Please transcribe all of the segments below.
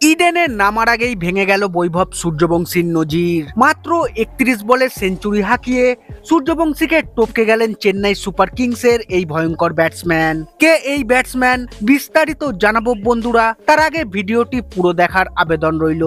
ইডেনে নামার আগেই ভেঙে গেল বৈভব সূর্যবংশীর নজির। মাত্র ৩১ বলে সেঞ্চুরি হাঁকিয়ে সূর্যবংশীকে টপকে গেলেন চেন্নাই সুপার কিংসের এই ভয়ঙ্কর ব্যাটসম্যান। কে এই ব্যাটসম্যান বিস্তারিত জানাবো বন্ধুরা, তার আগে ভিডিওটি পুরো দেখার আবেদন রইল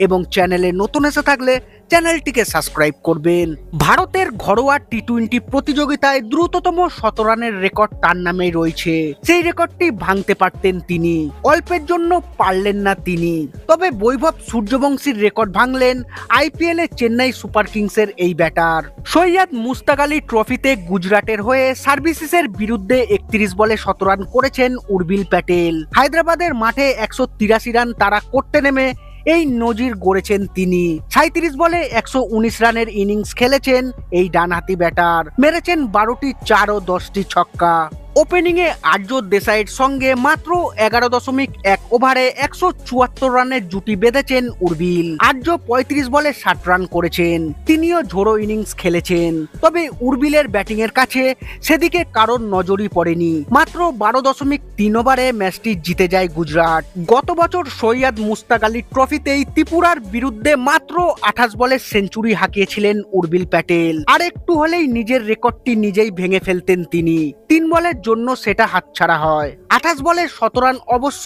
এবং চ্যানেলে নতুন এসে থাকলে চ্যানেলটিকে সাবস্ক্রাইব করবেন। ভারতের ঘরোয়া টি-20 প্রতিযোগিতায় দ্রুততম শতরানের রেকর্ড তার নামেই রয়েছে। সেই রেকর্ডটি ভাঙতে পারতেন তিনি, অল্পের জন্য পারলেন না তিনি। তবে বৈভব সূর্যবংশীর রেকর্ড ভাঙলেন আইপিএলে চেন্নাই সুপার কিংসের এই ব্যাটার। সৈয়দ মুস্তাক আলী ট্রফিতে গুজরাটের হয়ে সার্ভিসেসের বিরুদ্ধে ৩১ বলে শতরান করেছেন উর্বিল প্যাটেল। হায়দ্রাবাদের মাঠে ১৮৩ রান তাড়া করতে নেমে এই নজির গড়েছেন তিনি। ৩৭ বলে ১১৯ রানের ইনিংস খেলেছেন এই ডানহাতি ব্যাটার, মেরেছেন ১২টি ৪ ও ১০টি ছক্কা। ওপেনিংয়ে আর্য দেশাইয়ের সঙ্গে মাত্র ১১.১ ওভারে ১৭৪ রানের জুটি বেঁধেছেন উর্বিল। আর্য ৩৫ বলে ৬০ রান করেছেন, তিনিও ঝোড়ো ইনিংস খেলেছেন। তবে উর্বিলের ব্যাটিংয়ের কাছে সেদিকে কারোর নজরই পড়েনি। মাত্র ১২.৩ ওভারে ম্যাচটি জিতে যায় গুজরাট। গত বছর সৈয়দ মুস্তাক আলী ট্রফিতেই ত্রিপুরার বিরুদ্ধে মাত্র ২৮ বলে সেঞ্চুরি হাঁকিয়েছিলেন উর্বিল প্যাটেল। আর একটু হলেই নিজের রেকর্ডটি নিজেই ভেঙে ফেলতেন তিনি। ৩ বলের জন্য সেটা হাতছাড়া হয়। ২৮ বলে ১৭ রান অবশ্য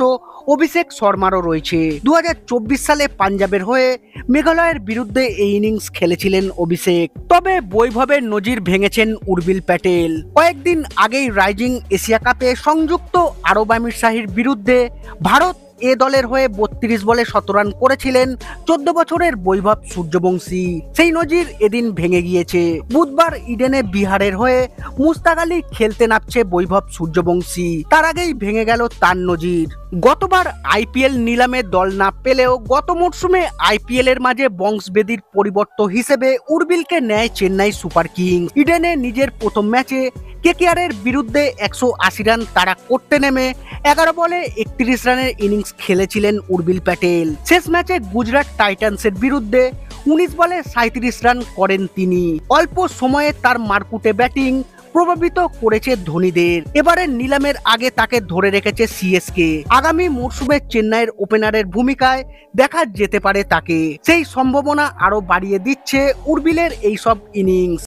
অভিষেক শর্মারও রয়েছে। ২০২৪ সালে পাঞ্জাবের হয়ে মেঘালয়ের বিরুদ্ধে এই ইনিংস খেলেছিলেন অভিষেক। তবে বৈভবের নজির ভেঙেছেন উর্বিল প্যাটেল। কয়েকদিন আগেই রাইজিং এশিয়া কাপে সংযুক্ত আরব আমিরশাহির বিরুদ্ধে ভারত এ দলের হয়ে ৩২ বলে ১৭ রান করেছিলেন ১৪ বছরের বৈভব সূর্যবংশী। সেই নজির এদিন ভেঙে গিয়েছে। বুধবার ইডেনে বিহারের হয়ে মুস্তাক আলী খেলতে নামছে বৈভব সূর্যবংশী। তার আগেই ভেঙে গেল তার নজির। গতবার আইপিএল নিলামে দল না পেলেও গত মরশুমে আইপিএল এর মাঝে বংশবেদীর পরিবর্তন হিসেবে উর্বিলকে নেয় চেন্নাই সুপার কিংস। ইডেনে নিজের প্রথম ম্যাচে কেকেআরের বিরুদ্ধে ১৮০ রান তাড়া করতে নেমে ১১ বলে ৩১ রানের ইনিংস খেলেছিলেন উর্বিল প্যাটেল। শেষ ম্যাচে গুজরাট টাইটান্সের বিরুদ্ধে ১৯ বলে ৩৭ রান করেন তিনি। অল্প সময়ে তার মারকুটে ব্যাটিং প্রভাবিত করেছে ধোনিদের। এবারে নিলামের আগে তাকে ধরে রেখেছে সিএসকে। আগামী মরশুমে চেন্নাইয়ের ওপেনারের ভূমিকায় দেখা যেতে পারে তাকে। সেই সম্ভাবনা আরো বাড়িয়ে দিচ্ছে উর্বিলের এইসব ইনিংস।